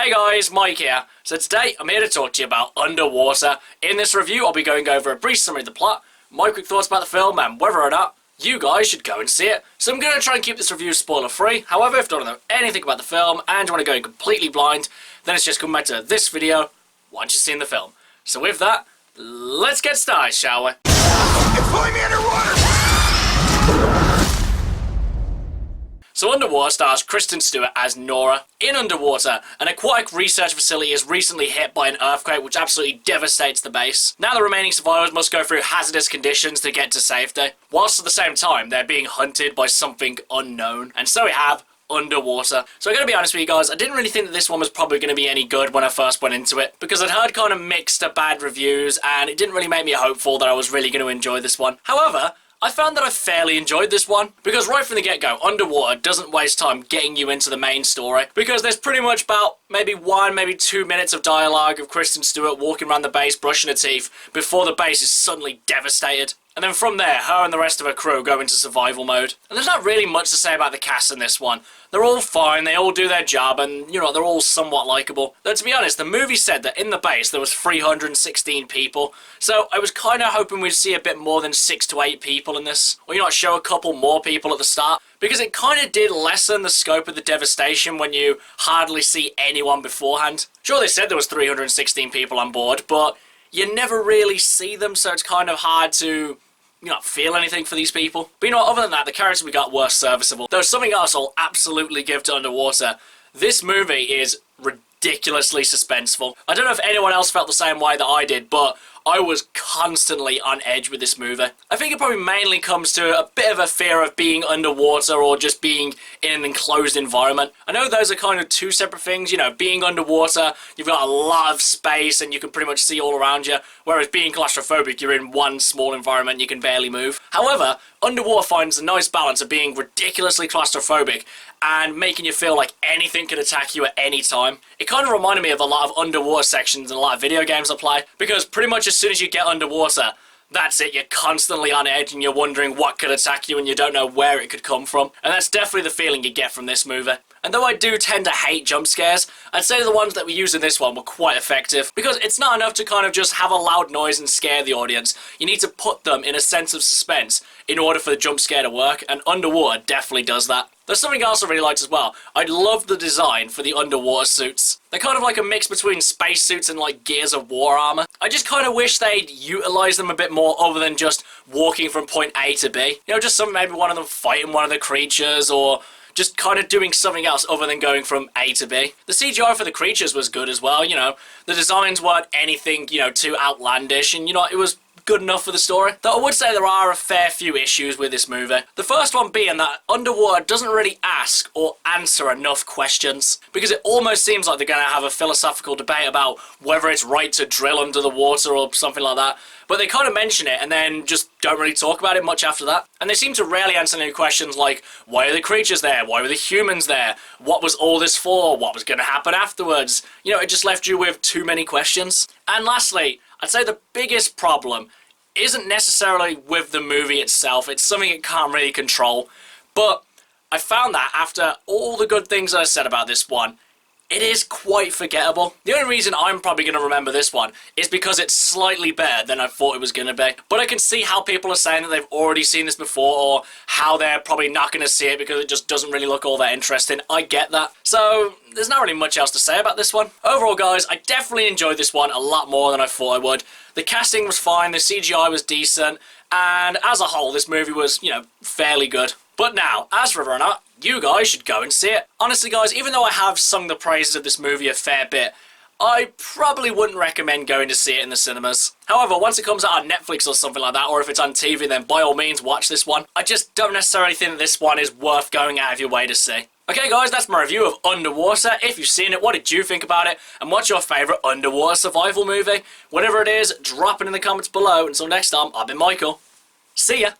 Hey guys, Mike here. So today I'm here to talk to you about Underwater. In this review I'll be going over a brief summary of the plot, my quick thoughts about the film and whether or not you guys should go and see it. So I'm going to try and keep this review spoiler free. However, if you don't know anything about the film and you want to go completely blind, then it's just come back to this video once you've seen the film. So with that, let's get started, shall we? It's pulling me underwater! So Underwater stars Kristen Stewart as Nora. In Underwater, an aquatic research facility is recently hit by an earthquake which absolutely devastates the base. Now the remaining survivors must go through hazardous conditions to get to safety, whilst at the same time they're being hunted by something unknown. And so we have Underwater. So I'm going to be honest with you guys, I didn't really think that this one was probably going to be any good when I first went into it, because I'd heard kind of mixed to bad reviews and it didn't really make me hopeful that I was really going to enjoy this one. However, I found that I fairly enjoyed this one, because right from the get-go, Underwater doesn't waste time getting you into the main story, because there's pretty much about maybe 1, maybe 2 minutes of dialogue of Kristen Stewart walking around the base brushing her teeth before the base is suddenly devastated. And then from there, her and the rest of her crew go into survival mode. And there's not really much to say about the cast in this one. They're all fine, they all do their job, and, you know, they're all somewhat likeable. Though, to be honest, the movie said that in the base there was 316 people, so I was kind of hoping we'd see a bit more than 6 to 8 people in this. Or, you know, show a couple more people at the start, because it kind of did lessen the scope of the devastation when you hardly see anyone beforehand. Sure, they said there was 316 people on board, but you never really see them, so it's kind of hard to, you know, feel anything for these people. But you know, other than that, the characters we got were serviceable. Though something else I'll absolutely give to Underwater, this movie is ridiculously suspenseful. I don't know if anyone else felt the same way that I did, but I was constantly on edge with this movie. I think it probably mainly comes to a bit of a fear of being underwater or just being in an enclosed environment. I know those are kind of two separate things, you know, being underwater, you've got a lot of space and you can pretty much see all around you, whereas being claustrophobic, you're in one small environment and you can barely move. However, Underwater finds a nice balance of being ridiculously claustrophobic and making you feel like anything could attack you at any time. It kind of reminded me of a lot of underwater sections in a lot of video games I play, because pretty much as soon as you get underwater, that's it, you're constantly on edge and you're wondering what could attack you and you don't know where it could come from. And that's definitely the feeling you get from this movie. And though I do tend to hate jump scares, I'd say the ones that we used in this one were quite effective, because it's not enough to kind of just have a loud noise and scare the audience. You need to put them in a sense of suspense in order for the jump scare to work, and Underwater definitely does that. There's something else I really liked as well. I love the design for the underwater suits. They're kind of like a mix between spacesuits and like Gears of War armor. I just kind of wish they'd utilize them a bit more other than just walking from point A to B. You know, just maybe one of them fighting one of the creatures, or just kind of doing something else other than going from A to B. The CGI for the creatures was good as well, you know. The designs weren't anything, you know, too outlandish, and, you know, it was good enough for the story. Though I would say there are a fair few issues with this movie. The first one being that Underwater doesn't really ask or answer enough questions, because it almost seems like they're going to have a philosophical debate about whether it's right to drill under the water or something like that. But they kind of mention it and then just don't really talk about it much after that. And they seem to rarely answer any questions like, why are the creatures there? Why were the humans there? What was all this for? What was going to happen afterwards? You know, it just left you with too many questions. And lastly, I'd say the biggest problem isn't necessarily with the movie itself. It's something it can't really control. But I found that after all the good things I said about this one, it is quite forgettable. The only reason I'm probably going to remember this one is because it's slightly better than I thought it was going to be. But I can see how people are saying that they've already seen this before, or how they're probably not going to see it because it just doesn't really look all that interesting. I get that. So there's not really much else to say about this one. Overall, guys, I definitely enjoyed this one a lot more than I thought I would. The casting was fine, the CGI was decent, and as a whole, this movie was, you know, fairly good. But now, as for whether or not, you guys should go and see it. Honestly, guys, even though I have sung the praises of this movie a fair bit, I probably wouldn't recommend going to see it in the cinemas. However, once it comes out on Netflix or something like that, or if it's on TV, then by all means watch this one. I just don't necessarily think that this one is worth going out of your way to see. Okay guys, that's my review of Underwater. If you've seen it, what did you think about it? And what's your favourite underwater survival movie? Whatever it is, drop it in the comments below. Until next time, I've been Michael. See ya!